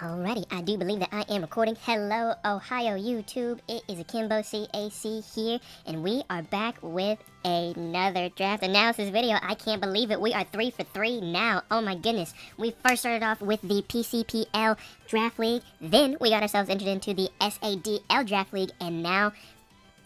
Alrighty, I do believe that I am recording. Hello, Ohio YouTube. It is Akimbo CAC here, and we are back with another draft analysis video. I can't believe it. We are 3 for 3 now. Oh my goodness. We first started off with the PCPL Draft League. Then we got ourselves entered into the SADL Draft League, and now,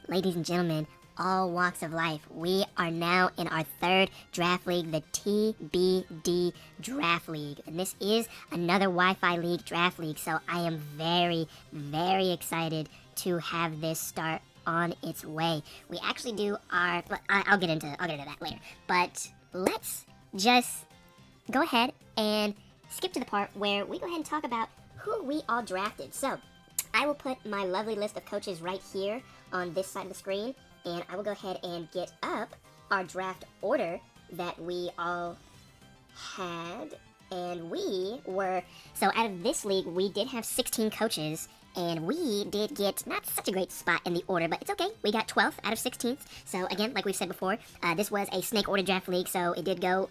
ladies and gentlemen, all walks of life, we are now in our third draft league, the TBD Draft League. And this is another Wi-Fi League draft league, so I am very, very excited to have this start on its way. We actually do our, I'll get into that later, but let's just go ahead and skip to the part where we go ahead and talk about who we all drafted. So I will put my lovely list of coaches right here on this side of the screen, and I will go ahead and get up our draft order that we all had. And we were, so out of this league, we did have 16 coaches, and we did get not such a great spot in the order, but it's okay. We got 12th out of 16th. So again, like we've said before, this was a snake order draft league, so it did go,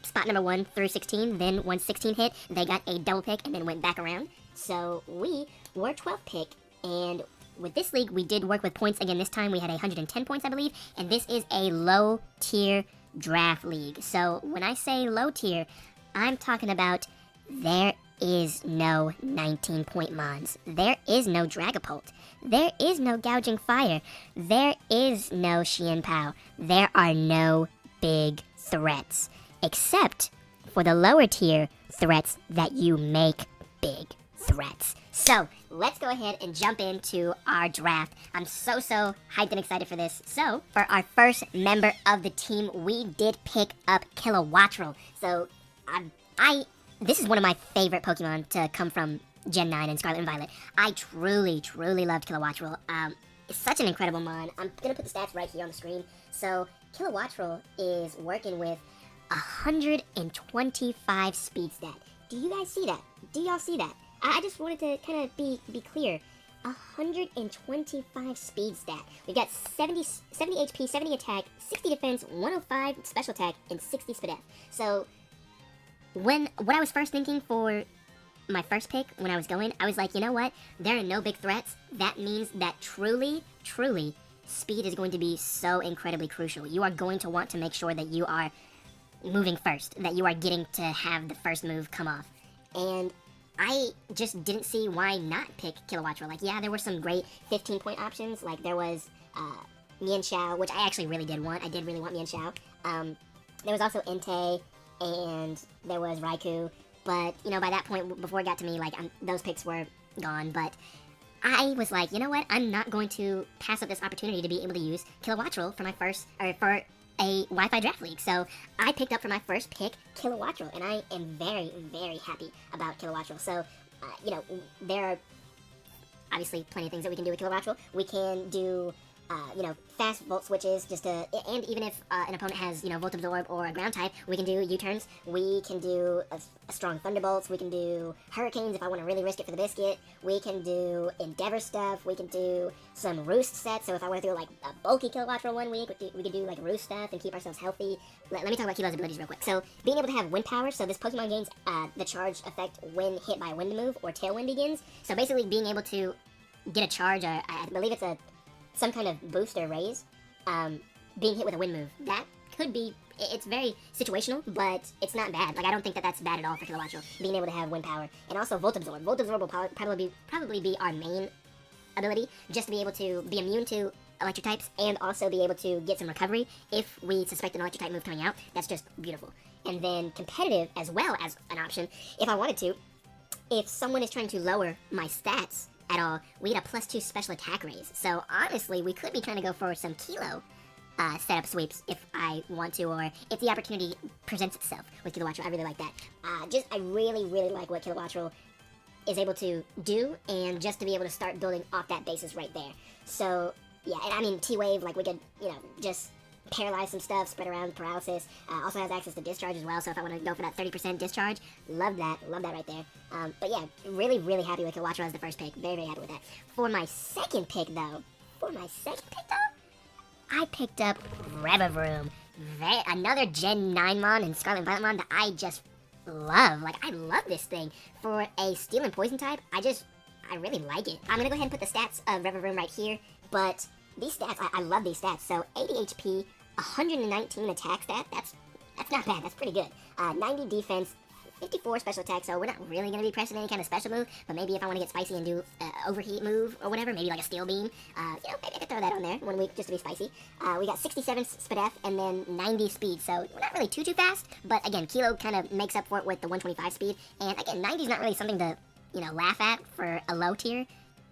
spot number 1 through 16. Then once 16 hit, they got a double pick and then went back around. So we were 12th pick, and with this league, we did work with points again this time. We had 110 points, I believe, and this is a low-tier draft league. So when I say low-tier, I'm talking about there is no 19-point mons. There is no Dragapult. There is no Gouging Fire. There is no Xian Pao. There are no big threats, except for the lower-tier threats that you make big threats. So let's go ahead and jump into our draft. I'm so hyped and excited for this. So for our first member of the team, we did pick up Kilowattrel. So this is one of my favorite Pokemon to come from Gen 9 and Scarlet and Violet. I truly loved Kilowattrel. It's such an incredible mon. I'm gonna put the stats right here on the screen. So Kilowattrel is working with 125 speed stat. Do you guys see that? Do y'all see that? I just wanted to kind of be clear. 125 speed stat. We've got 70 HP, 70 attack, 60 defense, 105 special attack, and 60 speed F. So what I was first thinking for my first pick when I was going, I was like, you know what? There are no big threats. That means that truly, speed is going to be so incredibly crucial. You are going to want to make sure that you are moving first, that you are getting to have the first move come off. And I just didn't see why not pick Kilowattrel. Like, yeah, there were some great 15-point options. Like, there was Mienshao, which I actually really did want. I did really want Mienshao. There was also Entei, and there was Raikou. But, by that point, before it got to me, like, those picks were gone. But I was like, you know what? I'm not going to pass up this opportunity to be able to use Kilowattrel for my first, or for a Wi-Fi draft league. So I picked up for my first pick Kilowattrel, and I am very happy about Kilowattrel. So there are obviously plenty of things that we can do with Kilowattrel. We can do fast volt switches, and even if an opponent has Volt Absorb or a ground type, we can do U-turns. We can do a strong Thunderbolts. We can do Hurricanes if I want to really risk it for the biscuit. We can do Endeavor stuff. We can do some Roost sets. So if I want to do like a bulky Kilowattrel 1 week, we could do like Roost stuff and keep ourselves healthy. Let me talk about Kilo's abilities real quick. So being able to have Wind Power, so this Pokemon gains the charge effect when hit by a Wind move or Tailwind begins. So basically being able to get a charge, I believe it's some kind of boost or raise, being hit with a wind move. That could be, it's very situational, but it's not bad. Like, I don't think that that's bad at all for Kilowattrel, being able to have wind power. And also Volt Absorb. Volt Absorb will probably be our main ability, just to be able to be immune to electric types and also be able to get some recovery if we suspect an electric type move coming out. That's just beautiful. And then competitive as well as an option, if I wanted to. If someone is trying to lower my stats at all, we get a +2 special attack raise. So honestly, we could be trying to go for some Kilo setup sweeps if I want to, or if the opportunity presents itself with Kilowattrel. I really like that. I really like what Kilowattrel is able to do, and just to be able to start building off that basis right there. So yeah, and I mean T-Wave, like we could, just paralyze some stuff, spread around paralysis. Also has access to discharge as well, so if I want to go for that 30% discharge, love that right there. But yeah, really happy with Kilowattrel as the first pick. Very happy with that. For my second pick though, I picked up Revavroom. Another Gen 9 mon and Scarlet and Violet mon that I just love. Like, I love this thing. For a steel and poison type, I really like it. I'm gonna go ahead and put the stats of Reverum right here, but these stats, I love these stats. So 80 HP, 119 attack stat, that's not bad, that's pretty good. 90 defense, 54 special attack, so we're not really going to be pressing any kind of special move, but maybe if I want to get spicy and do overheat move or whatever, maybe like a steel beam, maybe I could throw that on there 1 week just to be spicy. We got 67 spadef and then 90 speed, so we're not really too fast, but again, Kilo kind of makes up for it with the 125 speed, and again, 90 is not really something to, laugh at for a low tier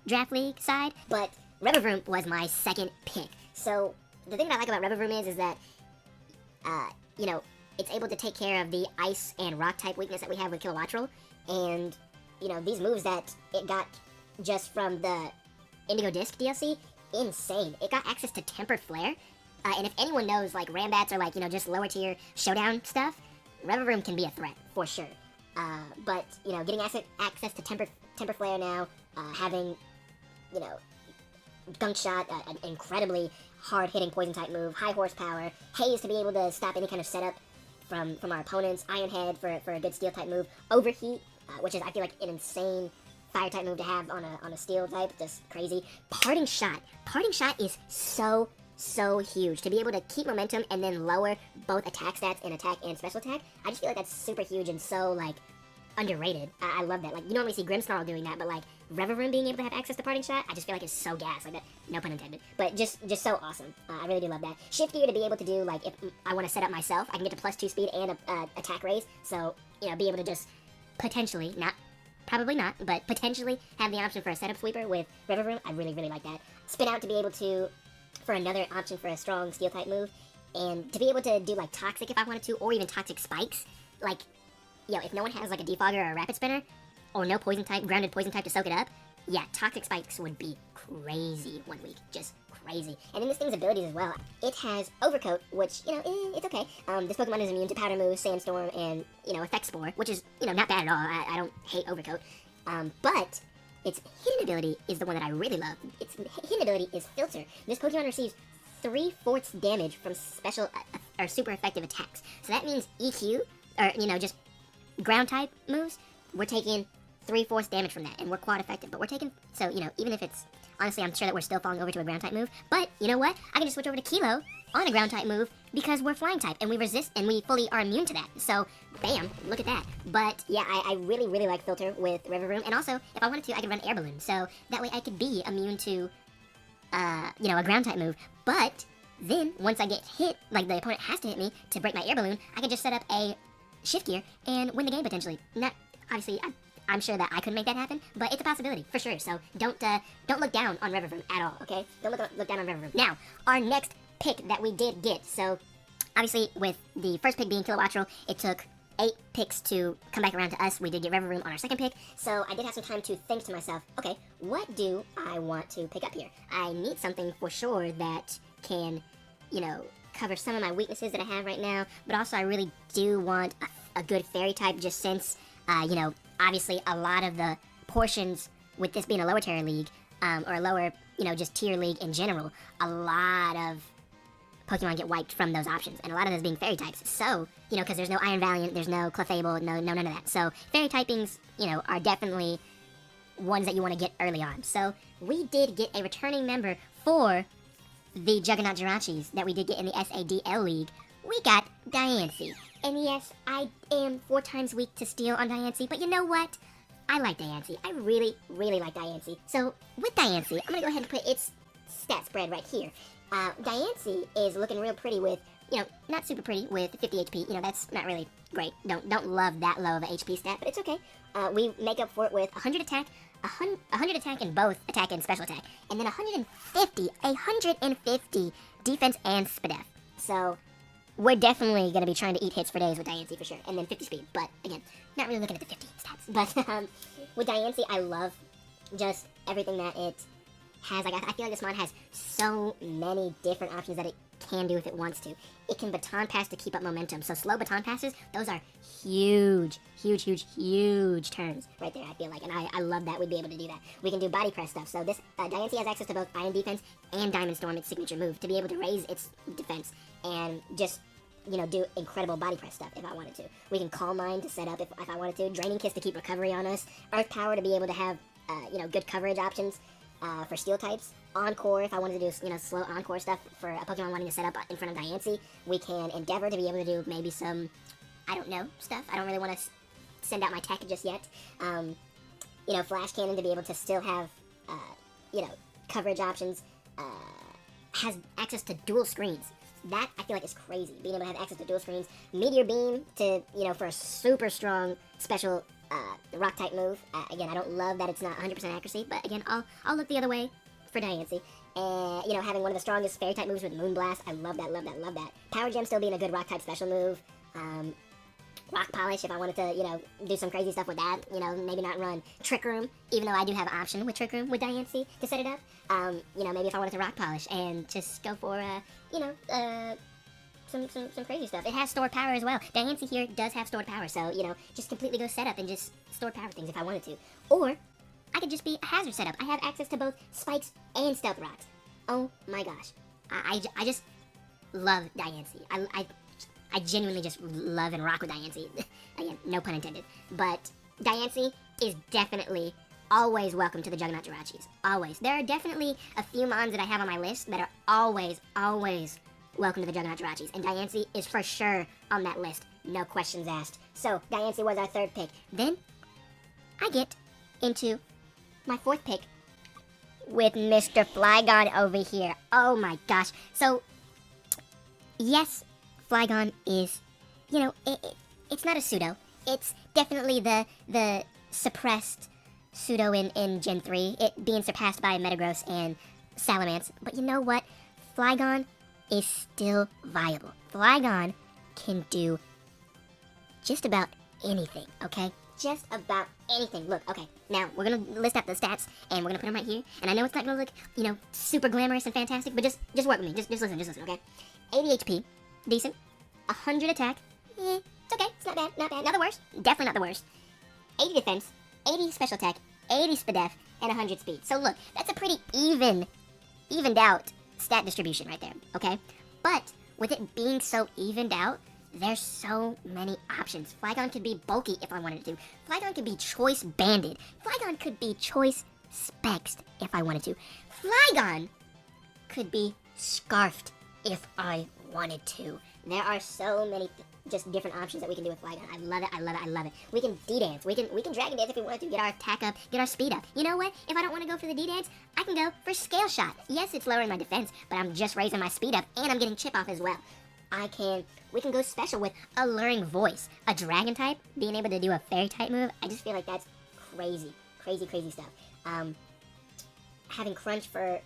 draft league side, but Revavroom was my second pick. So the thing that I like about Revavroom is that, it's able to take care of the ice and rock type weakness that we have with Kilowattrel, and, these moves that it got just from the Indigo Disc DLC, insane. It got access to Tempered Flare, and if anyone knows, like, Rambats or, like, just lower tier showdown stuff, Revavroom can be a threat, for sure. But, getting access to Tempered Flare now, having, Gunk Shot, an incredibly hard-hitting poison-type move, high horsepower, Haze to be able to stop any kind of setup from our opponents, Iron Head for a good steel-type move, Overheat, which is, I feel like, an insane fire-type move to have on a steel-type, just crazy. Parting Shot. Parting Shot is so huge. To be able to keep momentum and then lower both attack stats and attack and special attack, I just feel like that's super huge and so, like, underrated. I love that. Like, you normally see Grimmsnarl doing that, but, like, Revavroom being able to have access to Parting Shot, I just feel like it's so gas. Like, that, no pun intended. But just so awesome. I really do love that. Shift Gear to be able to do, like, if I want to set up myself, I can get to +2 speed and attack raise. So, be able to just potentially, probably not, but potentially have the option for a setup sweeper with Revavroom. I really like that. Spin Out to be able to, for another option for a strong steel-type move. And to be able to do, like, Toxic if I wanted to, or even Toxic Spikes. Like, if no one has, like, a Defogger or a Rapid Spinner, or no poison type, grounded poison type to soak it up, yeah, Toxic Spikes would be crazy 1 week. Just crazy. And then this thing's abilities as well. It has Overcoat, which, it's okay. This Pokemon is immune to Powder Move, Sandstorm, and, Effect Spore, which is, not bad at all. I don't hate Overcoat. But its hidden ability is the one that I really love. Its hidden ability is Filter. This Pokemon receives 3/4 damage from special or super effective attacks. So that means EQ, or, just ground type moves, we're taking 3/4 damage from that, and we're quad effective, but we're taking, so, even if it's, honestly, I'm sure that we're still falling over to a ground type move, but, you know what, I can just switch over to Kilo on a ground type move, because we're flying type, and we resist, and we fully are immune to that, so, bam, look at that. But, yeah, I really like Filter with Revavroom, and also, if I wanted to, I could run Air Balloon, so that way I could be immune to, a ground type move, but then, once I get hit, like, the opponent has to hit me to break my Air Balloon, I can just set up a Shift Gear and win the game potentially. Not, obviously, I'm sure that I couldn't make that happen, but it's a possibility, for sure. So don't look down on Revavroom at all, okay? Don't look down on Revavroom. Now, our next pick that we did get, so obviously with the first pick being Kilowattrel, it took 8 picks to come back around to us. We did get Revavroom on our second pick, so I did have some time to think to myself, okay, what do I want to pick up here? I need something for sure that can, cover some of my weaknesses that I have right now, but also I really do want a good fairy type, just since, obviously a lot of the portions with this being a lower tier league, or a lower, just tier league in general, a lot of Pokemon get wiped from those options, and a lot of those being fairy types. So, because there's no Iron Valiant, there's no Clefable, no none of that. So, fairy typings, are definitely ones that you want to get early on. So, we did get a returning member for the Juggernaut Jirachis that we did get in the SADL League. We got Diancie. And yes, I am 4 times weak to steel on Diancie, but you know what? I like Diancie. I really like Diancie. So, with Diancie, I'm going to go ahead and put its stat spread right here. Diancie is looking real pretty with, not super pretty with 50 HP. That's not really great. Don't love that low of an HP stat, but it's okay. We make up for it with 100 attack, 100 attack in both attack and special attack, and then 150 defense and spadef. So, we're definitely going to be trying to eat hits for days with Diancie for sure, and then 50 speed, but again, not really looking at the 50 stats. But with Diancie, I love just everything that it has. Like, I feel like this mod has so many different options that it can do if it wants to. It can baton pass to keep up momentum, so slow baton passes, those are huge turns right there, I feel like, and I love that we'd be able to do that. We can do body press stuff, so this Diancie has access to both Iron Defense and Diamond Storm, its signature move, to be able to raise its defense and just do incredible body press stuff if I wanted to. We can Calm Mind to set up if I wanted to. Draining Kiss to keep recovery on us. Earth Power to be able to have, good coverage options for steel types. Encore if I wanted to do, slow Encore stuff for a Pokemon wanting to set up in front of Diancie. We can Endeavor to be able to do maybe some, I don't know, stuff. I don't really want to send out my tech just yet. Flash Cannon to be able to still have, coverage options. Has access to dual screens. That, I feel like, is crazy, being able to have access to dual screens. Meteor Beam to, for a super strong special Rock-type move. Again, I don't love that it's not 100% accuracy, but again, I'll look the other way for Diancie. And, having one of the strongest Fairy-type moves with Moonblast. I love that, love that, love that. Power Gem still being a good Rock-type special move. Rock Polish if I wanted to, do some crazy stuff with that. Maybe not run Trick Room, even though I do have an option with Trick Room with Diancie to set it up. Maybe if I wanted to Rock Polish and just go for, some crazy stuff. It has stored power as well. Diancie here does have stored power, so, just completely go set up and just store power things if I wanted to. Or, I could just be a hazard setup. I have access to both Spikes and Stealth Rocks. Oh my gosh. I just love Diancie. I genuinely just love and rock with Diancie. Again, no pun intended. But Diancie is definitely always welcome to the Juggernaut Jirachis. Always. There are definitely a few mons that I have on my list that are always, always welcome to the Juggernaut Jirachis. And Diancie is for sure on that list. No questions asked. So, Diancie was our third pick. Then, I get into my fourth pick with Mr. Flygon over here. Oh my gosh. So, yes, Flygon is, it's not a pseudo. It's definitely the suppressed pseudo in Gen 3, it being surpassed by Metagross and Salamence. But you know what? Flygon is still viable. Flygon can do just about anything, okay? Just about anything. Look, okay, now we're going to list out the stats, and we're going to put them right here. And I know it's not going to look, super glamorous and fantastic, but just work with me. Just listen, okay? 80 HP. Decent. 100 attack. It's okay. It's not bad. Not bad. Not the worst. Definitely not the worst. 80 defense, 80 special attack, 80 SPDF, and 100 speed. So look, that's a pretty evened out stat distribution right there, okay? But with it being so evened out, there's so many options. Flygon could be bulky if I wanted to. Flygon could be choice banded. Flygon could be choice spexed if I wanted to. Flygon could be scarfed if I wanted to. There are so many just different options that we can do with Flygon. I love it, I love it, I love it. We can D-Dance. We can Dragon Dance if we wanted to. Get our attack up, get our speed up. You know what? If I don't want to go for the D-Dance, I can go for Scale Shot. Yes, it's lowering my defense, but I'm just raising my speed up, and I'm getting chip off as well. We can go special with Alluring Voice. A Dragon type, being able to do a Fairy type move, I just feel like that's crazy. Crazy, crazy stuff. Having Crunch for,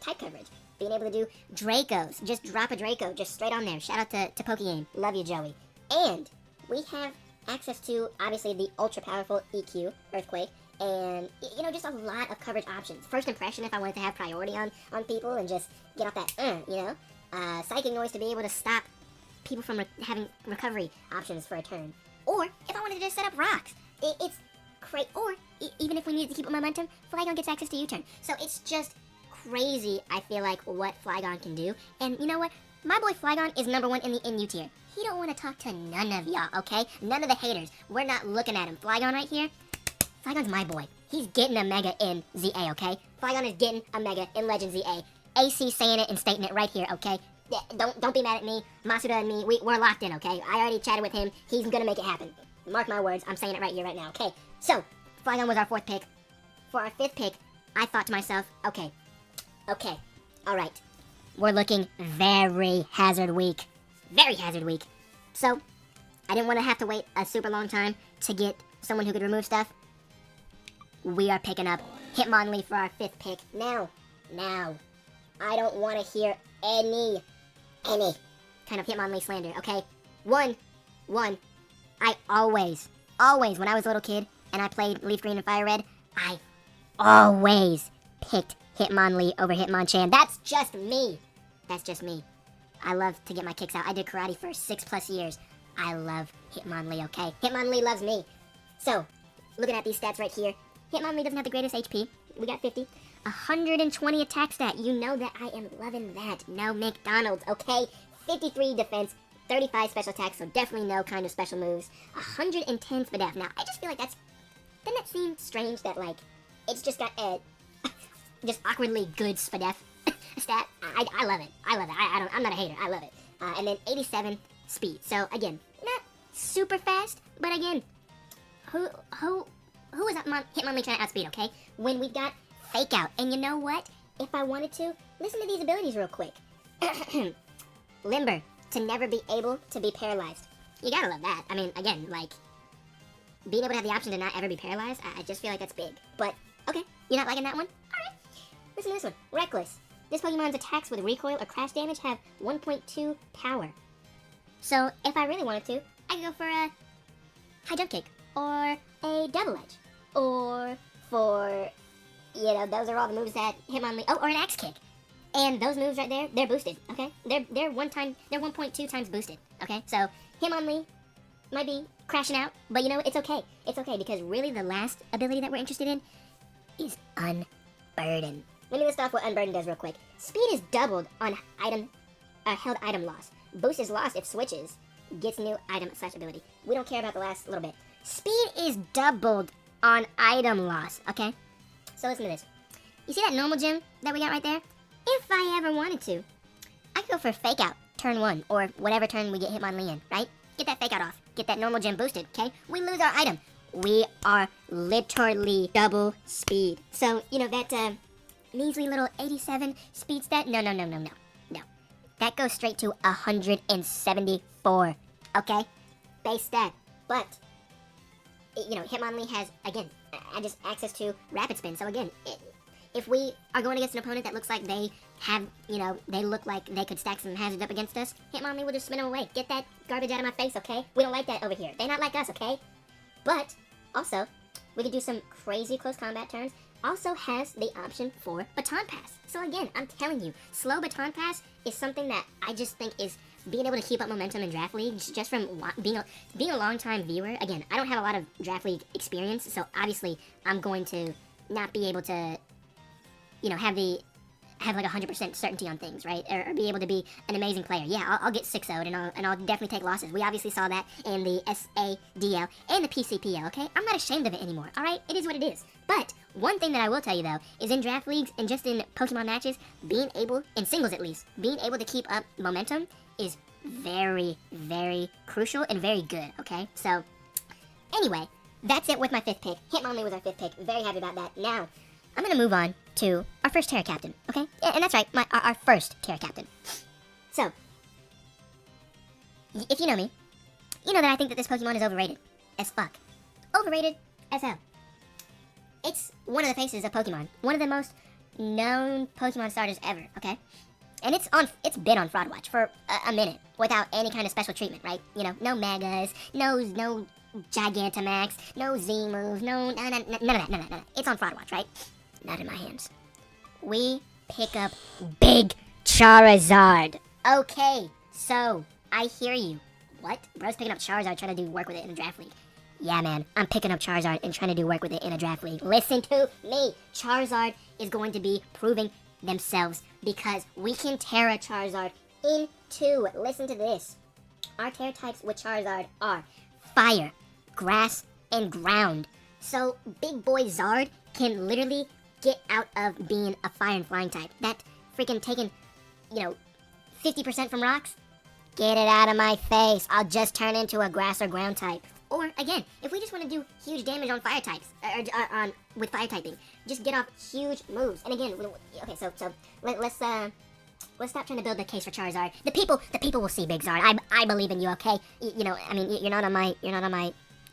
type coverage. Being able to do Dracos. Just drop a Draco just straight on there. Shout out to Pokegame. Love you, Joey. And we have access to, obviously, the ultra-powerful EQ, Earthquake, and, just a lot of coverage options. First Impression if I wanted to have priority on people and just get off that, Psychic Noise to be able to stop people from having recovery options for a turn. Or, if I wanted to just set up rocks. It's great. Or, even if we needed to keep up momentum, Flygon gets access to U-Turn. So it's just crazy, I feel like, what Flygon can do. And you know what? My boy Flygon is number one in the NU tier. He don't want to talk to none of y'all, okay? None of the haters. We're not looking at him. Flygon right here, Flygon's my boy. He's getting a Mega in ZA, okay? Flygon is getting a Mega in Legend ZA. AC saying it and stating it right here, okay? Yeah, don't be mad at me. Masuda and me, we're locked in, okay? I already chatted with him. He's gonna make it happen. Mark my words. I'm saying it right here, right now, okay? So, Flygon was our fourth pick. For our fifth pick, I thought to myself, okay, alright. We're looking very Hazard Week. Very Hazard Week. So, I didn't want to have to wait a super long time to get someone who could remove stuff. We are picking up Hitmonlee for our fifth pick. Now, I don't want to hear any kind of Hitmonlee slander, okay? One, I always, when I was a little kid and I played Leaf Green and Fire Red, I always picked Hitmonlee over Hitmonchan. That's just me. I love to get my kicks out. I did karate for 6+ years. I love Hitmonlee, okay? Hitmonlee loves me. So, looking at these stats right here, Hitmonlee doesn't have the greatest HP. We got 50. 120 attack stat. You know that I am loving that. No McDonald's, okay? 53 defense, 35 special attacks, so definitely no kind of special moves. 110 speed F. Now, I just feel like doesn't that seem strange that, like, it's just got a just awkwardly good speed F stat? I love it. I'm not a hater. I love it. And then 87 speed. So, again, not super fast, but again, who is Hitmonlee trying to outspeed, okay? When we've got Fake Out. And you know what? If I wanted to, listen to these abilities real quick. Limber, to never be able to be paralyzed. You gotta love that. I mean, again, like, being able to have the option to not ever be paralyzed, I just feel like that's big. But, okay, you're not liking that one? Alright. Listen to this one. Reckless. This Pokemon's attacks with recoil or crash damage have 1.2 power. So, if I really wanted to, I could go for a high jump kick, or a double edge, or for, you know, those are all the moves that Hitmonlee, or an axe kick. And those moves right there, they're boosted, okay? They're 1.2 times boosted, okay? So, Hitmonlee might be crashing out, but you know, it's okay. It's okay, because really the last ability that we're interested in is Unburden. Let me list off what Unburden does real quick. Speed is doubled on held item loss. Boost is lost if switches. Gets new item / ability. We don't care about the last little bit. Speed is doubled on item loss, okay? So listen to this. You see that normal gem that we got right there? If I ever wanted to, I could go for Fake Out, turn 1, or whatever turn we get Hitmonlee in, right? Get that Fake Out off. Get that normal gem boosted, okay? We lose our item. We are literally double speed. So, you know, that measly little 87 speed stat? No. That goes straight to 174, okay? Base stat. But, you know, Hitmonlee has, again, just access to Rapid Spin. So, again, if we are going against an opponent that looks like they have, you know, they look like they could stack some hazards up against us, Hitmonlee will just spin them away. Get that garbage out of my face, okay? We don't like that over here. They not like us, okay? But, also, we could do some crazy close combat turns. Also has the option for Baton Pass. So again, I'm telling you, slow Baton Pass is something that I just think is being able to keep up momentum in Draft League just from being a long-time viewer. Again, I don't have a lot of Draft League experience, so obviously I'm going to not be able to, you know, have like 100% certainty on things, right? Or be able to be an amazing player. Yeah, I'll get 6-0'd and I'll definitely take losses. We obviously saw that in the SADL and the PCPL, okay? I'm not ashamed of it anymore, alright? It is what it is. But one thing that I will tell you, though, is in draft leagues and just in Pokemon matches, being able, in singles at least, being able to keep up momentum is very, very crucial and very good, okay? So, anyway, that's it with my 5th pick. Hitmonlee was our 5th pick. Very happy about that. Now, I'm going to move on to our first Terra Captain, okay? And that's right, our first Terra Captain. So, if you know me, you know that I think that this Pokemon is overrated as fuck. Overrated as hell. It's one of the faces of Pokemon. One of the most known Pokemon starters ever, okay? And it's been on Fraud Watch for a minute without any kind of special treatment, right? You know, no Megas, no Gigantamax, no Z moves, none of that. It's on Fraud Watch, right? Not in my hands. We pick up Big Charizard. Okay, so I hear you. What? Bro's picking up Charizard trying to do work with it in a draft league. Yeah, man, I'm picking up Charizard and trying to do work with it in a draft league. Listen to me. Charizard is going to be proving themselves because we can Terra Charizard into, listen to this. Our Terra types with Charizard are Fire, Grass, and Ground. So Big Boy Zard can literally get out of being a Fire and Flying type. That freaking taking, 50% from rocks? Get it out of my face. I'll just turn into a Grass or Ground type. Or, again, if we just want to do huge damage on fire types, with fire typing, just get off huge moves. And again, okay, so let's stop trying to build the case for Charizard. The people will see Big Zard. I believe in you, okay? You're not on my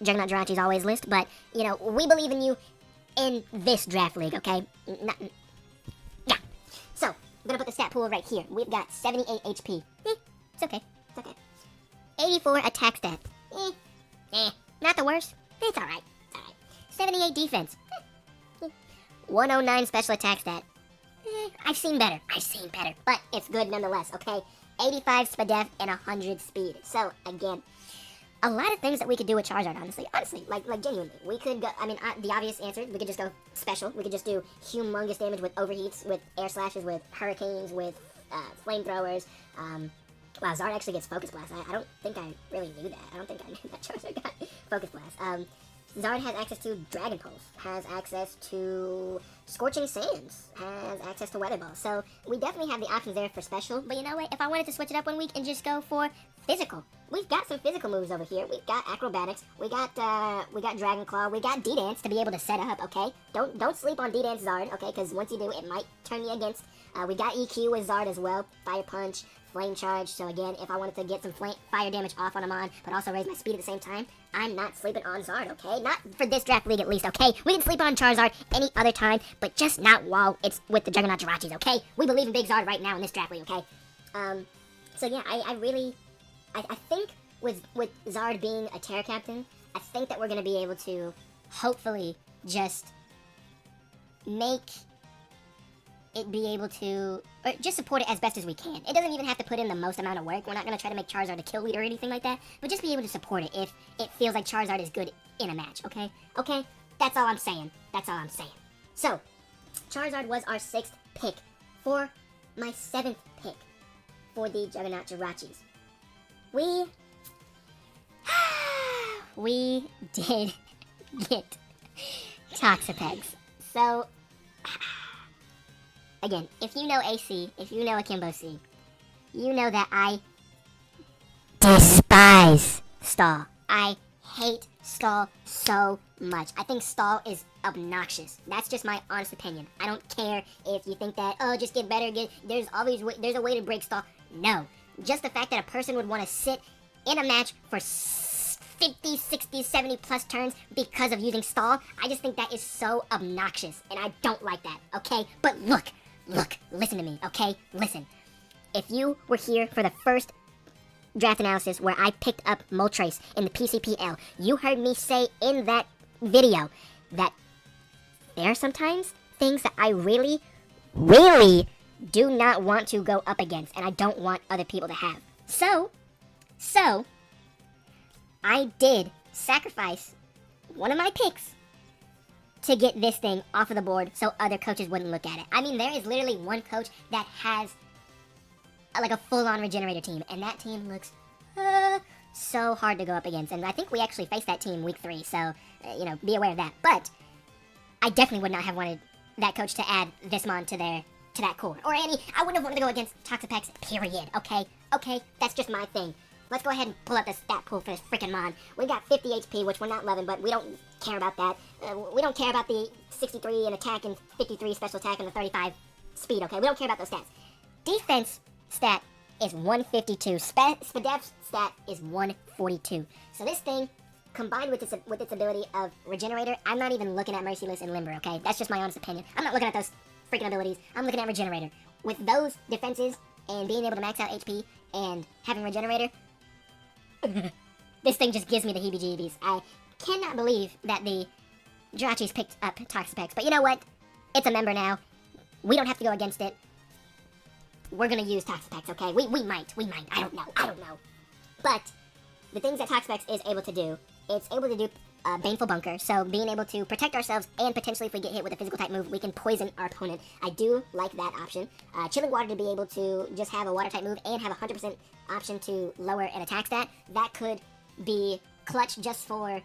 Juggernaut Jirachis always list, but, we believe in you in this draft league, okay? Yeah. So, I'm gonna put the stat pool right here. We've got 78 HP. It's okay. 84 attack stat. Not the worst. It's alright. 78 defense. 109 special attack stat. I've seen better. But it's good nonetheless, okay? 85 speed def and 100 speed. So, again, a lot of things that we could do with Charizard, honestly, like genuinely. We could go, the obvious answer, we could just go special. We could just do humongous damage with overheats, with air slashes, with hurricanes, with flamethrowers, Wow, Zard actually gets Focus Blast. I don't think I really knew that. I don't think I knew that Charizard got Focus Blast. Zard has access to Dragon Pulse, has access to Scorching Sands, has access to Weather Ball. So we definitely have the options there for special. But you know what? If I wanted to switch it up one week and just go for physical, we've got some physical moves over here. We've got Acrobatics, we got Dragon Claw, we got D-Dance to be able to set up. Okay, don't sleep on D-Dance Zard. Okay, because once you do, it might turn you against. We got EQ with Zard as well, Fire Punch, Flame Charge. So again, if I wanted to get some fire damage off on Amon, but also raise my speed at the same time, I'm not sleeping on Zard, okay? Not for this draft league at least, okay? We can sleep on Charizard any other time, but just not while it's with the Juggernaut Jirachis, okay? We believe in Big Zard right now in this draft league, okay? So yeah, I think with Zard being a Terra Captain, I think that we're going to be able to hopefully just make it be able to, or just support it as best as we can. It doesn't even have to put in the most amount of work. We're not going to try to make Charizard a kill leader or anything like that, but just be able to support it if it feels like Charizard is good in a match, okay? Okay? That's all I'm saying. That's all I'm saying. So, Charizard was our 6th pick. For my 7th pick for the Juggernaut Jirachis, we did get Toxapex. So, again, if you know AC, if you know Akimbo C, you know that I despise Stall. I hate Stall so much. I think Stall is obnoxious. That's just my honest opinion. I don't care if you think that, oh, just get better, there's a way to break Stall. No. Just the fact that a person would want to sit in a match for 50, 60, 70 plus turns because of using Stall, I just think that is so obnoxious, and I don't like that, okay? But look, listen to me, okay? Listen. If you were here for the first draft analysis where I picked up Moltres in the PCPL, you heard me say in that video that there are sometimes things that I really, really do not want to go up against, and I don't want other people to have. So, I did sacrifice one of my picks to get this thing off of the board so other coaches wouldn't look at it. I mean, there is literally one coach that has like a full-on regenerator team, and that team looks so hard to go up against. And I think we actually faced that team week 3, so, you know, be aware of that. But I definitely would not have wanted that coach to add this mon to that core. Or I wouldn't have wanted to go against Toxapex, period, okay? Okay, that's just my thing. Let's go ahead and pull up the stat pool for this freaking mon. We got 50 HP, which we're not loving, but we don't care about that. We don't care about the 63 in attack and 53 special attack and the 35 speed, okay? We don't care about those stats. Defense stat is 152. Spadef stat is 142. So this thing, combined with its ability of Regenerator, I'm not even looking at Merciless and Limber, okay? That's just my honest opinion. I'm not looking at those freaking abilities. I'm looking at Regenerator. With those defenses and being able to max out HP and having Regenerator, this thing just gives me the heebie-jeebies. I cannot believe that the Jirachis picked up Toxapex. But you know what? It's a member now. We don't have to go against it. We're going to use Toxapex, okay? We might. I don't know. But the things that Toxapex is able to do, it's able to do Baneful Bunker. So being able to protect ourselves and potentially if we get hit with a physical type move, we can poison our opponent. I do like that option. Chilling Water to be able to just have a water type move and have a 100% option to lower an attack stat. That could be clutch just for,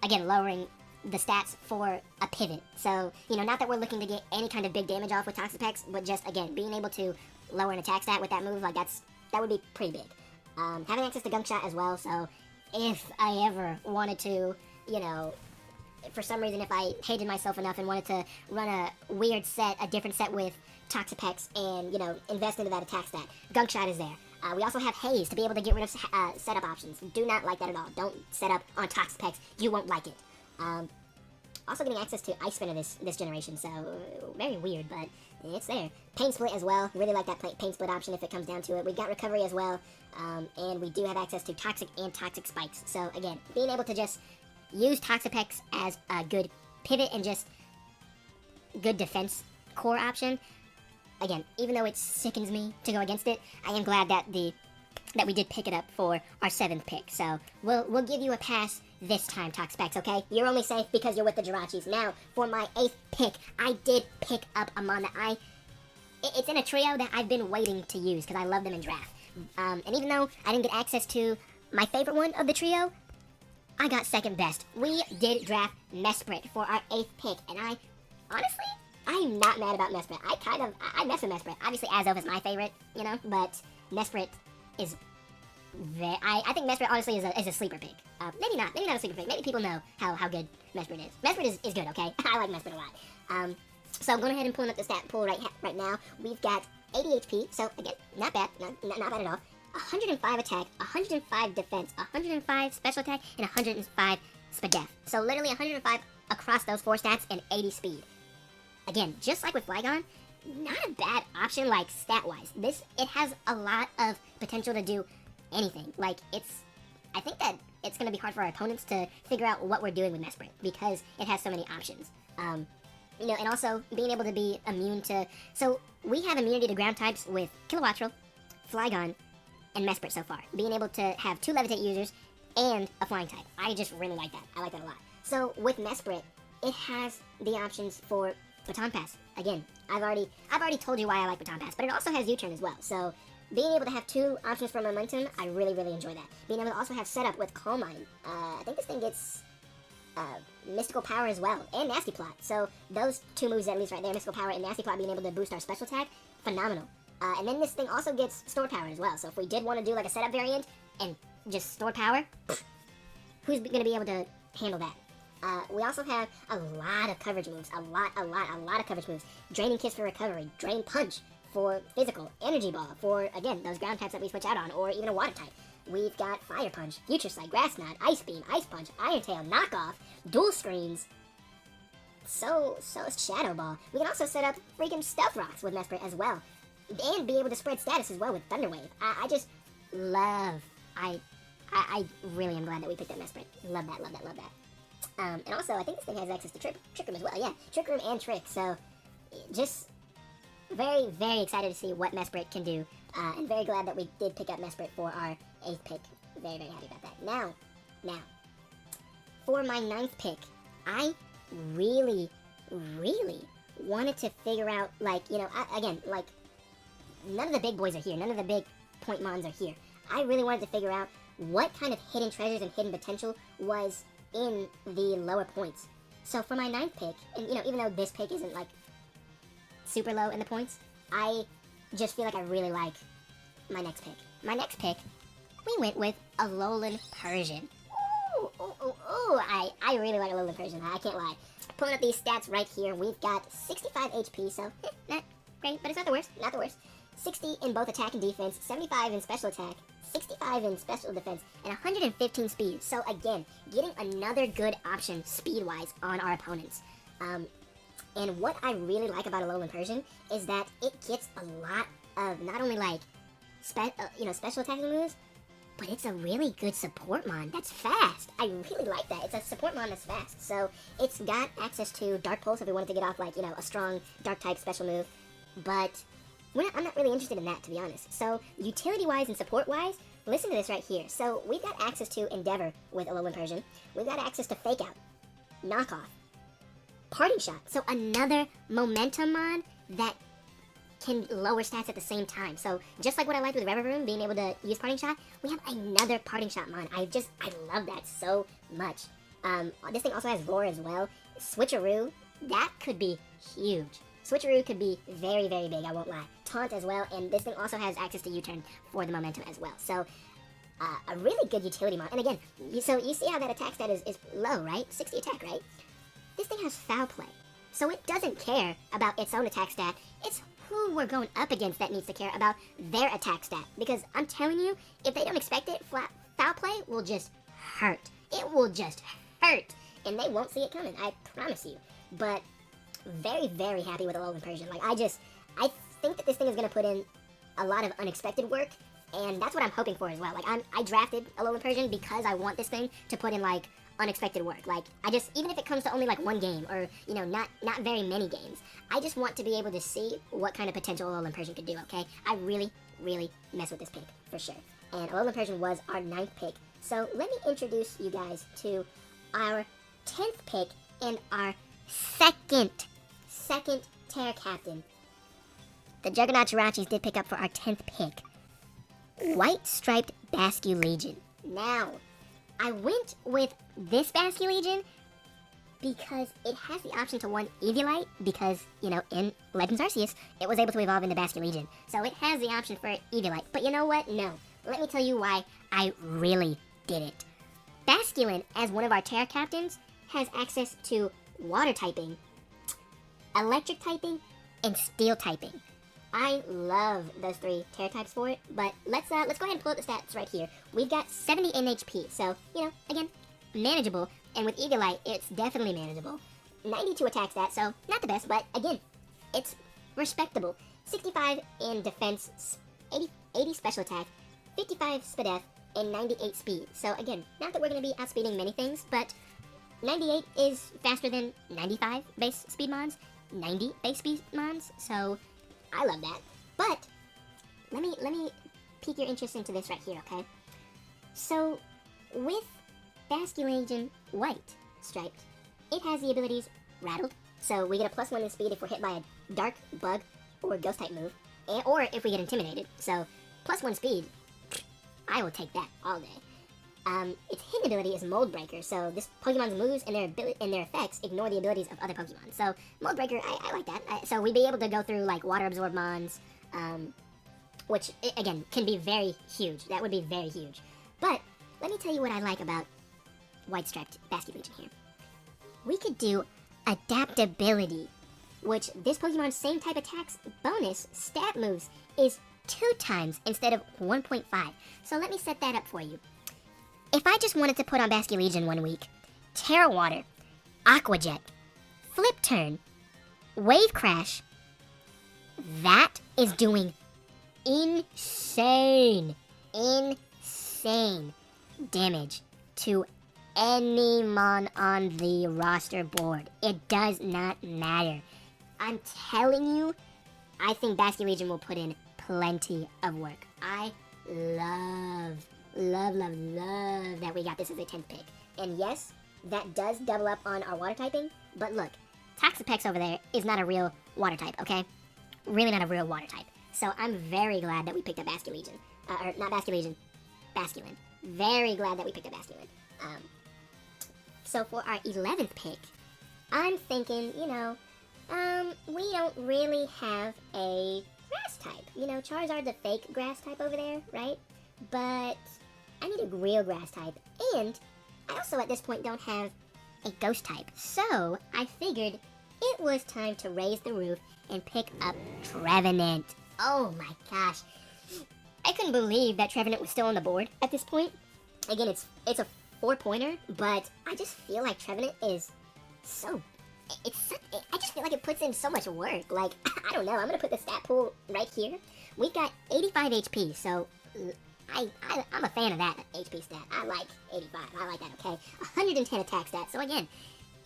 again, lowering the stats for a pivot. So, you know, not that we're looking to get any kind of big damage off with Toxapex, but just, again, being able to lower an attack stat with that move, like, that would be pretty big. Having access to Gunk Shot as well, so if I ever wanted to, you know, for some reason, if I hated myself enough and wanted to run a weird set, a different set with Toxapex and, you know, invest into that attack stat, Gunk Shot is there. We also have Haze to be able to get rid of setup options. Do not like that at all. Don't set up on Toxapex. You won't like it. Also getting access to Ice Spinner this generation, so very weird, but it's there. Pain Split as well. Really like that Pain Split option if it comes down to it. We've got Recovery as well, and we do have access to Toxic and Toxic Spikes. So again, being able to just use Toxapex as a good pivot and just good defense core option. Again, even though it sickens me to go against it, I am glad that we did pick it up for our 7th pick. So we'll give you a pass this time, Toxapex, okay? You're only safe because you're with the Jirachis. Now, for my 8th pick, I did pick up a mon that it's in a trio that I've been waiting to use because I love them in draft. And even though I didn't get access to my favorite one of the trio, I got second best. We did draft Mesprit for our 8th pick, and honestly, I'm not mad about Mesprit. I mess with Mesprit. Obviously, Azov is my favorite, you know, but Mesprit is I think Mesprit honestly is a sleeper pick. Maybe not a sleeper pick. Maybe people know how good Mesprit is. Mesprit is good, okay? I like Mesprit a lot. So I'm going ahead and pulling up the stat pool right now. We've got 80 HP, so again, not bad, not bad at all. 105 attack, 105 defense, 105 special attack, and 105 spadef. So literally 105 across those 4 stats and 80 speed. Again, just like with Flygon, not a bad option like stat-wise. It has a lot of potential to do anything. Like, I think that it's going to be hard for our opponents to figure out what we're doing with Mesprit because it has so many options. You know, and also being able to be immune to... So, we have immunity to ground types with Kilowattrel, Flygon, and Mesprit so far. Being able to have 2 Levitate users and a flying type. I just really like that. I like that a lot. So, with Mesprit, it has the options for Baton Pass. Again, I've already told you why I like Baton Pass, but it also has U-Turn as well. So, being able to have 2 options for momentum, I really, really enjoy that. Being able to also have setup with Calm Mind. I think this thing gets Mystical Power as well, and Nasty Plot. So those 2 moves at least right there, Mystical Power and Nasty Plot, being able to boost our special attack, phenomenal. And then this thing also gets Store Power as well. So if we did want to do like a setup variant and just store power, who's going to be able to handle that? We also have a lot of coverage moves, a lot of coverage moves. Draining Kiss for recovery, Drain Punch for physical, Energy Ball for, again, those ground types that we switch out on, or even a water type. We've got Fire Punch, Future Sight, Grass Knot, Ice Beam, Ice Punch, Iron Tail, Knockoff, Dual Screens, so Shadow Ball. We can also set up freaking Stealth Rocks with Mesprit as well, and be able to spread status as well with Thunder Wave. I just love, I really am glad that we picked up Mesprit. Love that. And also, I think this thing has access to Trick Room as well. Yeah, Trick Room and Trick. So, just very, very excited to see what Mesprit can do. And very glad that we did pick up Mesprit for our 8th pick. Very, very happy about that. Now, for my 9th pick, I really, really wanted to figure out, like, you know, again, like, none of the big boys are here. None of the big point mons are here. I really wanted to figure out what kind of hidden treasures and hidden potential was in the lower points. So for my 9th pick, and, you know, even though this pick isn't, like, super low in the points, I just feel like I really like my next pick. My next pick, we went with Alolan Persian. I really like Alolan Persian, I can't lie. Pulling up these stats right here, we've got 65 HP, so not great, but it's not the worst. 60 in both attack and defense, 75 in special attack, 65 in special defense, and 115 speed. So again, getting another good option speed-wise on our opponents. And what I really like about Alolan Persian is that it gets a lot of not only like special attacking moves, but it's a really good support mon that's fast. I really like that. It's a support mon that's fast. So it's got access to Dark Pulse if we wanted to get off like, you know, a strong dark type special move. But I'm not really interested in that, to be honest. So utility-wise and support-wise, listen to this right here. So we've got access to Endeavor with Alolan Persian. We've got access to Fake Out, Knockoff, Parting Shot. So another momentum mon that can lower stats at the same time. So just like what I liked with Reverie, being able to use Parting Shot, we have another Parting Shot mon. I love that so much. This thing also has Roar as well. Switcheroo, that could be huge. Switcheroo could be very, very big, I won't lie. Taunt as well, and this thing also has access to U-Turn for the momentum as well. So, a really good utility mon. And again, so you see how that attack stat is low, right? 60 attack, right? This thing has Foul Play. So it doesn't care about its own attack stat. It's who we're going up against that needs to care about their attack stat. Because I'm telling you, if they don't expect it, Foul Play will just hurt. It will just hurt. And they won't see it coming, I promise you. But very, very happy with Alolan Persian. Like, I think that this thing is going to put in a lot of unexpected work, and that's what I'm hoping for as well. Like, I drafted Alolan Persian because I want this thing to put in, like, unexpected work. Like, even if it comes to only, like, one game, or, you know, not very many games, I just want to be able to see what kind of potential Alolan Persian could do, okay? I really, really mess with this pick, for sure. And Alolan Persian was our 9th pick. So, let me introduce you guys to our 10th pick and our second Terra Captain. The Juggernaut Jirachis did pick up for our 10th pick. White Striped Basculegion. Now, I went with this Basculegion because it has the option to one Eviolite, because, you know, in Legends Arceus, it was able to evolve into Basculegion. So it has the option for Eviolite. But you know what? No. Let me tell you why I really did it. Basculin, as one of our Terra Captains, has access to Water typing, Electric typing, and Steel typing. I love those 3 Terra types for it, but let's go ahead and pull up the stats right here. We've got 70 in HP, so, you know, again, manageable. And with Eviolite, it's definitely manageable. 92 attack stat, so not the best, but again, it's respectable. 65 in defense, 80 special attack, 55 spadef, and 98 speed. So again, not that we're going to be outspeeding many things, but 98 is faster than 95 base speed mons, 90 base speed mons, so I love that. But let me pique your interest into this right here, okay? So with Basculegion White Striped, it has the abilities Rattled, so we get a +1 in speed if we're hit by a Dark, Bug, or Ghost type move, or if we get intimidated. So +1 speed, I will take that all day. Its hidden ability is Mold Breaker, so this Pokemon's moves and their effects ignore the abilities of other Pokemon. So Mold Breaker, I like that. So we'd be able to go through like Water Absorb Mons, which again can be very huge. That would be very huge. But let me tell you what I like about White Striped Basculegion here. We could do Adaptability, which this Pokemon's same type attacks bonus stat moves is 2 times instead of 1.5. So let me set that up for you. If I just wanted to put on Basculegion 1 week, Terra Water, Aqua Jet, Flip Turn, Wave Crash, that is doing insane damage to any mon on the roster board. It does not matter. I'm telling you, I think Basculegion will put in plenty of work. I love that we got this as a 10th pick. And yes, that does double up on our Water typing, but look, Toxapex over there is not a real Water type, okay? Really not a real Water type. So I'm very glad that we picked up Basculegion. Or not Basculegion, Basculin. Very glad that we picked up Basculin. So for our 11th pick, I'm thinking, you know, we don't really have a grass type. You know, Charizard's a fake grass type over there, right? But I need a real grass type, and I also at this point don't have a ghost type. So I figured it was time to raise the roof and pick up Trevenant. Oh my gosh. I couldn't believe that Trevenant was still on the board at this point. Again, it's a 4-pointer, but I just feel like Trevenant is so... I just feel like it puts in so much work. Like, I don't know, I'm going to put the stat pool right here. We've got 85 HP, so I'm a fan of that HP stat. I like 85, I like that, okay? 110 attack stat, so again,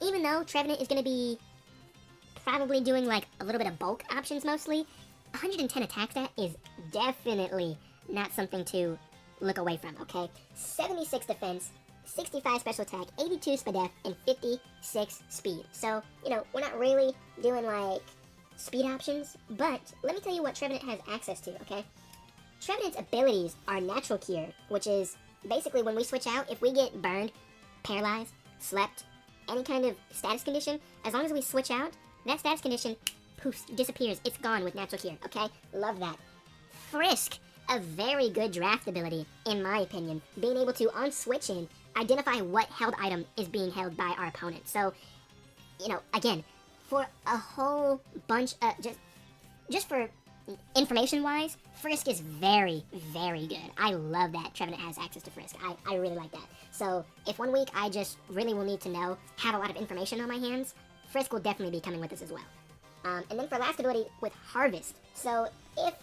even though Trevenant is going to be probably doing like a little bit of bulk options mostly, 110 attack stat is definitely not something to look away from, okay? 76 defense, 65 special attack, 82 spadef, and 56 speed. So, you know, we're not really doing like speed options, but let me tell you what Trevenant has access to, okay? Trevenant's abilities are Natural Cure, which is basically when we switch out, if we get burned, paralyzed, slept, any kind of status condition, as long as we switch out, that status condition, poof, disappears. It's gone with Natural Cure, okay? Love that. Frisk, a very good draft ability, in my opinion. Being able to, on switching, identify what held item is being held by our opponent. So, you know, again, for a whole bunch of, just for information-wise, Frisk is very, very good. I love that Trevenant has access to Frisk. I really like that. So, if 1 week I just really will need to know, have a lot of information on my hands, Frisk will definitely be coming with us as well. And then for last ability with Harvest. So, if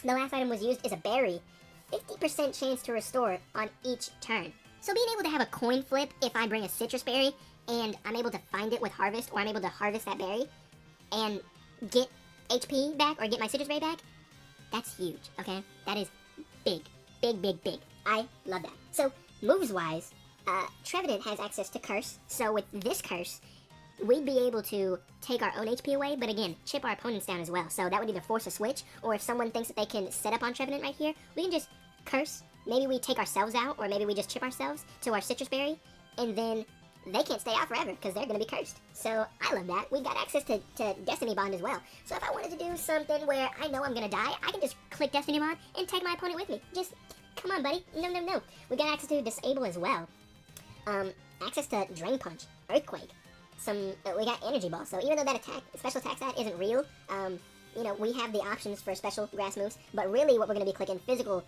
the last item was used is a berry, 50% chance to restore on each turn. So being able to have a coin flip if I bring a citrus berry and I'm able to find it with Harvest, or I'm able to harvest that berry and get HP back or get my citrus berry back, that's huge, okay? That is big, big, big, big. I love that. So moves-wise, Trevenant has access to Curse. So with this Curse, we'd be able to take our own HP away, but again, chip our opponents down as well. So that would either force a switch, or if someone thinks that they can set up on Trevenant right here, we can just curse. Maybe we take ourselves out, or maybe we just chip ourselves to our citrus berry, and then they can't stay out forever because they're going to be cursed. So I love that. We've got access to Destiny Bond as well. So if I wanted to do something where I know I'm going to die, I can just click Destiny Bond and take my opponent with me. Just, come on, buddy. No, no, no. We got access to Disable as well. Access to Drain Punch, Earthquake. We got Energy Ball. So even though that special attack stat isn't real, you know, we have the options for special grass moves. But really what we're going to be clicking physical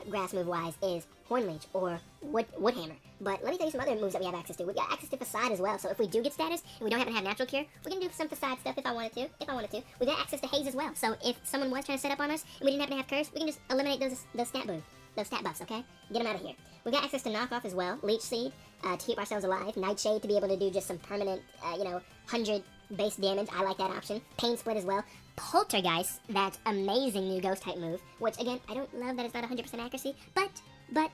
grass move wise is Horn Leech or Wood Hammer. But let me tell you some other moves that we have access to. We've got access to Facade as well, so if we do get status and we don't happen to have Natural Cure, we can do some Facade stuff if I wanted to. We got access to Haze as well, so if someone was trying to set up on us and we didn't happen to have Curse, we can just eliminate those stat buffs, okay? Get them out of here. We got access to Knockoff as well, Leech Seed to keep ourselves alive, Nightshade to be able to do just some permanent, 100 base damage. I like that option. Pain Split as well. Poltergeist, that amazing new ghost type move, which again, I don't love that it's not 100% accuracy, but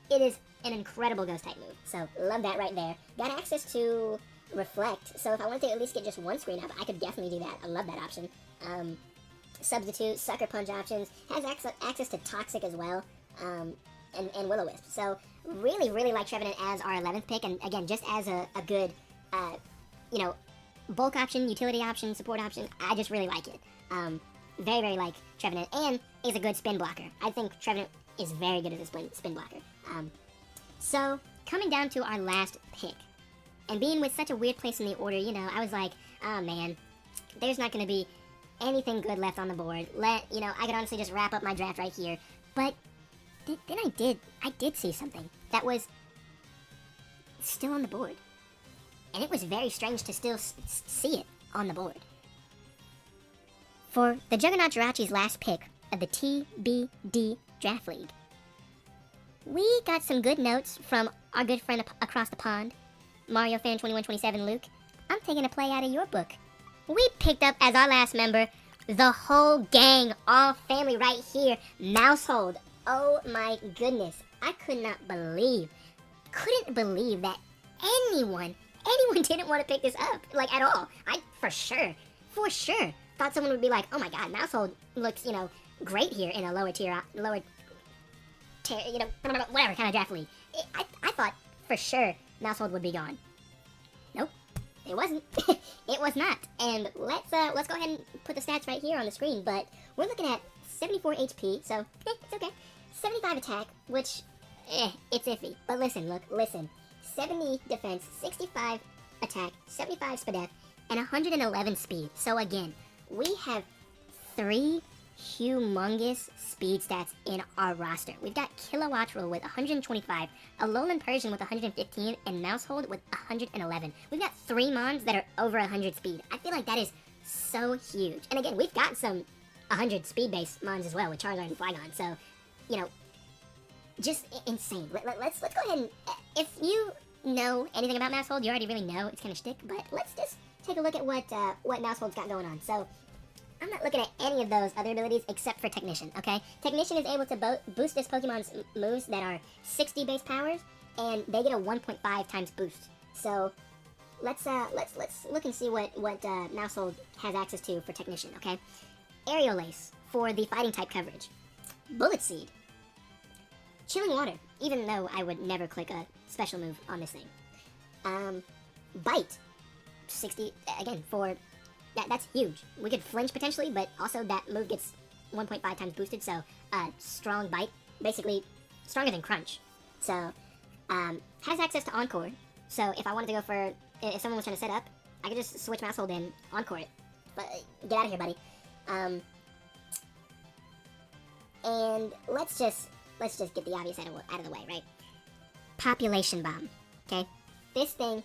it is an incredible ghost type move. So love that right there. Got access to Reflect, so if I wanted to at least get just one screen up, I could definitely do that. I love that option. Substitute, Sucker Punch options, has access to Toxic as well, and Will-O-Wisp. So really, really like Trevenant as our 11th pick, and again, just as a good, bulk option, utility option, support option. I just really like it. Very, very like Trevenant, and is a good spin blocker. I think Trevenant is very good as a spin blocker. So, coming down to our last pick, and being with such a weird place in the order, I was like, oh man, there's not going to be anything good left on the board. I could honestly just wrap up my draft right here. But then I did see something that was still on the board. And it was very strange to still see it on the board. For the Juggernaut Jirachis' last pick of the TBD Draft League, we got some good notes from our good friend across the pond, Mario Fan 2127 Luke. I'm taking a play out of your book. We picked up as our last member the whole gang, all family right here, Mousehold. Oh my goodness, I couldn't believe that anyone didn't want to pick this up, like at all. I for sure thought someone would be like, oh my god, Mousehold looks, great here in a lower tier, whatever kind of draft league. I thought for sure Mousehold would be gone. Nope, it wasn't. It was not. And let's go ahead and put the stats right here on the screen. But we're looking at 74 HP, so it's okay. 75 attack, which it's iffy. But listen. 70 defense, 65 attack, 75 spadef, and 111 speed. So again, we have 3 humongous speed stats in our roster. We've got Kilowattrel with 125, Alolan Persian with 115, and Mousehold with 111. We've got 3 Mons that are over 100 speed. I feel like that is so huge. And again, we've got some 100 speed-based Mons as well with Charizard and Flygon. So, just insane. Let's go ahead and, if you know anything about Mousehold, you already really know it's kind of shtick, but let's just take a look at what Mousehold's got going on. So, I'm not looking at any of those other abilities except for Technician, okay? Technician is able to boost this Pokemon's moves that are 60 base powers, and they get a 1.5 times boost. So, let's look and see what Mousehold has access to for Technician, okay? Aerial Ace for the fighting type coverage. Bullet Seed. Chilling Water, even though I would never click a special move on this thing. Bite. 60, again, for... That's huge. We could flinch potentially, but also that move gets 1.5 times boosted, so strong bite, basically stronger than Crunch. So, has access to Encore, so if I wanted to go for, if someone was trying to set up, I could just switch Mousehold and Encore it. But get out of here, buddy. And let's just get the obvious out of the way, right? Population Bomb, okay? This thing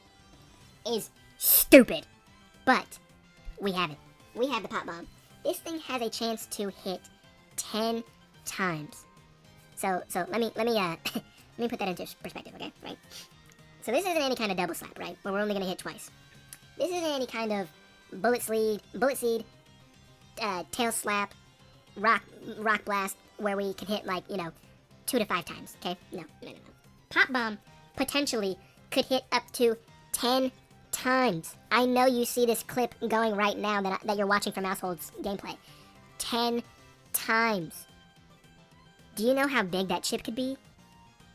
is stupid, but we have it. We have the Pop Bomb. This thing has a chance to hit 10 times. So let me put that into perspective, okay? Right. So this isn't any kind of double slap, right? Where we're only gonna hit twice. This isn't any kind of bullet seed, tail slap, rock blast, where we can hit 2 to 5 times. Okay? No. Pop Bomb potentially could hit up to 10 times. I know you see this clip going right now that you're watching from Mousehold's gameplay. 10 times. Do Do you know how big that chip could be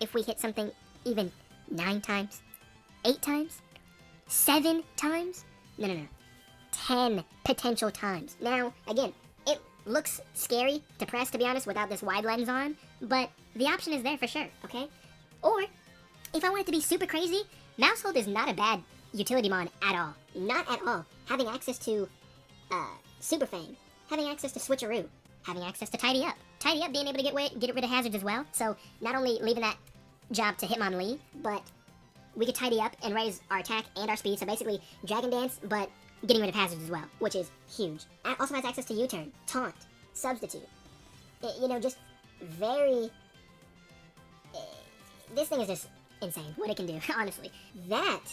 if we hit something even 9 times? 8 times? 7 times? No. 10 potential times. Now, again, it looks scary to press, to be honest, without this wide lens on, but the option is there for sure, okay? Or, if I want it to be super crazy, mouse hold is not a bad utility mod at all. Not at all. Having access to Super Fang, having access to Switcheroo, having access to Tidy Up. Tidy Up being able to get rid of hazards as well, so not only leaving that job to Hitmonlee, but we could Tidy Up and raise our attack and our speed, so basically Dragon Dance, but getting rid of hazards as well, which is huge. It also has access to U-Turn, Taunt, Substitute. Just very... This thing is just insane, what it can do, honestly. That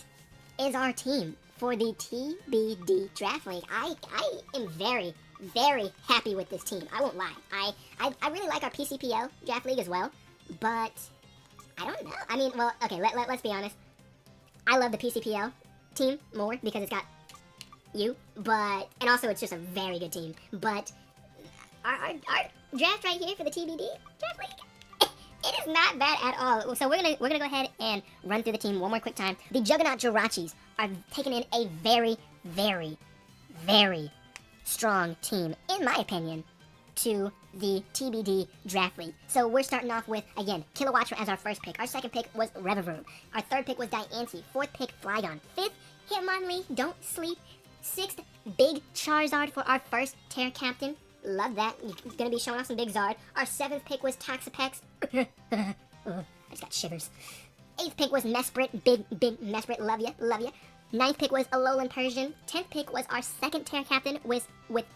is our team for the TBD Draft League. I am very, very happy with this team. I won't lie. I really like our PCPL Draft League as well, but I don't know. I mean, well, okay, let's be honest. I love the PCPL team more because it's got you, and also it's just a very good team. But our draft right here for the TBD Draft League, it is not bad at all. So we're gonna go ahead and run through the team one more quick time. The Juggernaut Jirachis are taking in a very, very, very strong team, in my opinion, to the TBD Draft League. So we're starting off with, again, Kilowattra as our first pick. Our second pick was Revavroom. Our third pick was Diancie. Fourth pick, Flygon. Fifth, Hitmonlee, Don't Sleep. Sixth, Big Charizard for our first Terra Captain. Love that. You're gonna be showing off some big Zard. Our seventh pick was Toxapex. I just got shivers. Eighth pick was Mesprit. Big Mesprit. Love ya. Ninth pick was Alolan Persian. 10th pick was our second Terra Captain with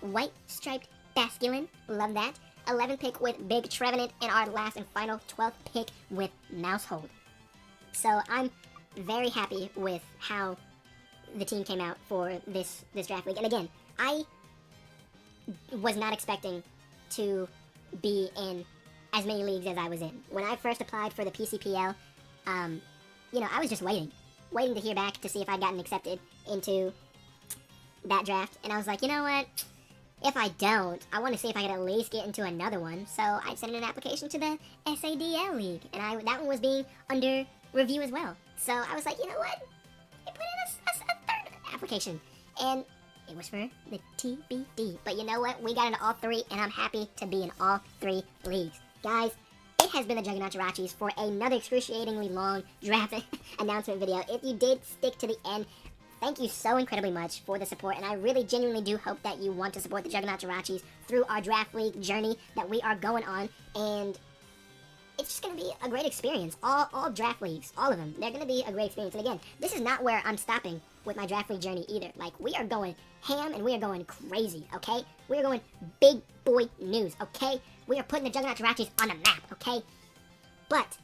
white striped Basculin. Love that. 11th pick with Big Trevenant. And our last and final 12th pick with Mousehold. So I'm very happy with how the team came out for this draft league. And again, I was not expecting to be in as many leagues as I was in. When I first applied for the PCPL, I was just waiting to hear back to see if I'd gotten accepted into that draft. And I was like, you know what? If I don't, I want to see if I could at least get into another one. So I sent in an application to the SADL League, and that one was being under review as well. So I was like, you know what? I put in a third application, and it was for the TBD. But you know what? We got into all three, and I'm happy to be in all 3 leagues. Guys, it has been the Juggernaut Jirachis for another excruciatingly long draft announcement video. If you did stick to the end, thank you so incredibly much for the support, and I really genuinely do hope that you want to support the Juggernaut Jirachis through our draft league journey that we are going on, and it's just going to be a great experience. All draft leagues, all of them, they're going to be a great experience. And again, this is not where I'm stopping with my draft league journey either. Like, we are going ham and we are going crazy, okay? We are going big boy news, okay? We are putting the Juggernaut Jirachis on the map, okay? But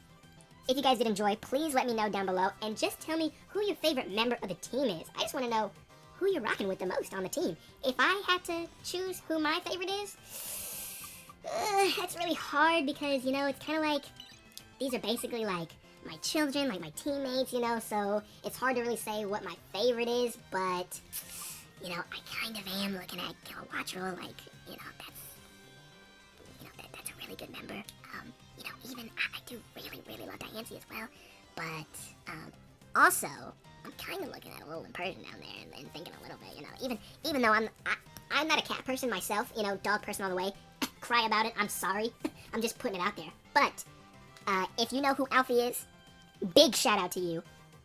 if you guys did enjoy, please let me know down below, and just tell me who your favorite member of the team is. I just want to know who you're rocking with the most on the team. If I had to choose who my favorite is, that's really hard because, it's kind of like, these are basically like my children, like my teammates, so it's hard to really say what my favorite is, but, I kind of am looking at Kilowattra, like, that's a really good member. Even I do really, really love Diancie as well, but also I'm kind of looking at Alolan Persian down there and thinking a little bit, even though I'm not a cat person myself, dog person all the way. Cry about it. I'm sorry. I'm just putting it out there. But if you know who Alfie is, big shout out to you.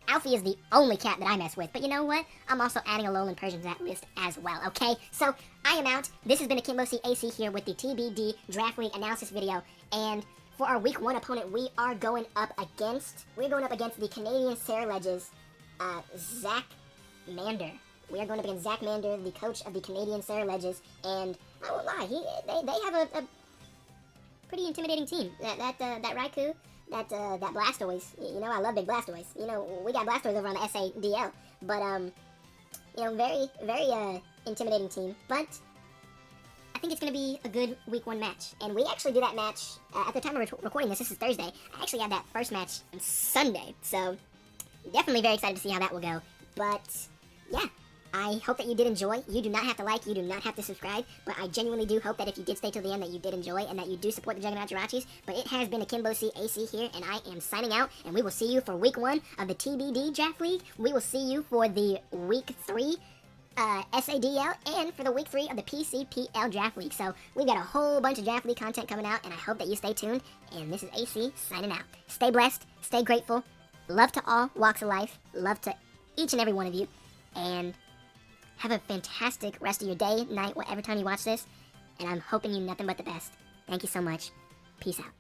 Alfie is the only cat that I mess with. But you know what? I'm also adding Alolan Persian to that list as well, okay? So I am out. This has been a Kimbo CAC here with the TBD Draft League analysis video, and for our Week 1 opponent, we are going up against the Canadian Sarah Ledges, Zach Mander. We are going up against Zach Mander, the coach of the Canadian Sarah Ledges, and I won't lie, they have a pretty intimidating team. That Raikou, that Blastoise, I love big Blastoise. We got Blastoise over on the SADL, but very, very intimidating team. But I think it's going to be a good Week 1 match. And we actually do that match, at the time of recording this is Thursday. I actually had that first match on Sunday. So, definitely very excited to see how that will go. But, yeah, I hope that you did enjoy. You do not have to like, you do not have to subscribe, but I genuinely do hope that if you did stay till the end that you did enjoy and that you do support the Juggernaut Jirachis. But it has been Akimbo C AC here, and I am signing out, and we will see you for week 1 of the TBD Draft League. We will see you for the week 3 SADL and for the week 3 of the PCPL Draft League. So we've got a whole bunch of Draft League content coming out, and I hope that you stay tuned. And this is AC signing out. Stay blessed, stay grateful, love to all walks of life, love to each and every one of you, and have a fantastic rest of your day, night, whatever time you watch this, and I'm hoping you nothing but the best. Thank you so much. Peace out.